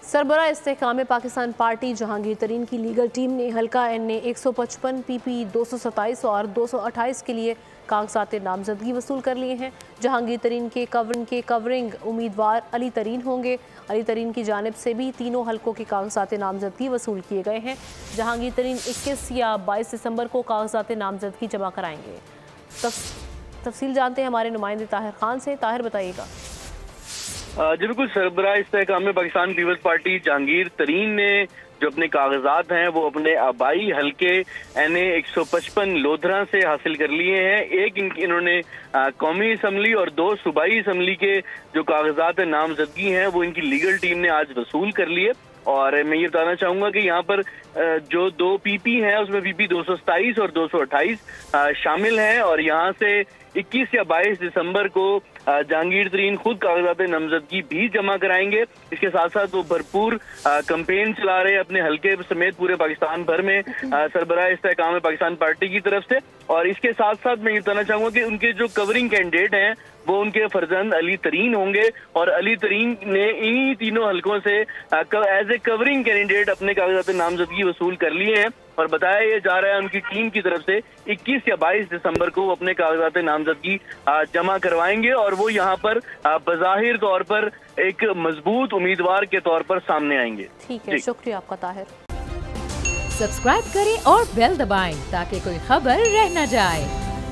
सरबराह इस्तेहकाम Pakistan party Jahangir तरीन की legal team ने हल्का NA 155 PP 227 और 228 के लिए कागजात नामजदगी वसूल कर लिए हैं। जहांगीर तरीन के कवरिंग उम्मीदवार अली तरीन होंगे। अली तरीन की जानिब से भी तीनों हल्कों के कागजात नामजदगी वसूल किए गए हैं। जहांगीर तरीन 21 या 22 दिसंबर को कागजात नामजदगी जमा कराएंगे। तफसील जानते हैं हमारे नुमाइंदे ताहिर खान से। ताहिर, बताइएगा। जी बिल्कुल, सरबराह इस्तेहकाम में पाकिस्तान पीपल्स पार्टी जहांगीर तरीन ने जो अपने कागजात हैं वो अपने आबाई हल्के NA 155 लोधरा से हासिल कर लिए हैं। एक इन्होंने कौमी असम्बली और 2 सूबाई असम्बली के जो कागजात नामजदगी हैं वो इनकी लीगल टीम ने आज वसूल कर लिए। और मैं ये बताना चाहूंगा कि यहाँ पर जो 2 PP हैं उसमें PP 227 और 228 शामिल हैं। और यहाँ से 21 या 22 दिसंबर को जहांगीर तरीन खुद कागजात नामजदगी भी जमा कराएंगे। इसके साथ साथ वो भरपूर कैंपेन चला रहे हैं अपने हल्के समेत पूरे पाकिस्तान भर में सरबराह इस्तेहकाम में पाकिस्तान पार्टी की तरफ से। और इसके साथ साथ मैं ये बताना चाहूंगा कि उनके जो कवरिंग कैंडिडेट हैं वो उनके फर्जंद अली तरीन होंगे। और अली तरीन ने इन्हीं तीनों हल्कों से एज ए कवरिंग कैंडिडेट अपने कागजात नामजदगी वसूल कर लिए हैं। और बताया ये जा रहा है उनकी टीम की तरफ से 21 या 22 दिसंबर को वो अपने कागजात नामजदगी जमा करवाएंगे। और वो यहाँ पर बज़ाहिर तौर पर एक मजबूत उम्मीदवार के तौर पर सामने आएंगे। ठीक है, शुक्रिया आपका ताहिर। सब्सक्राइब करें और बेल दबाएं ताकि कोई खबर रह न जाए।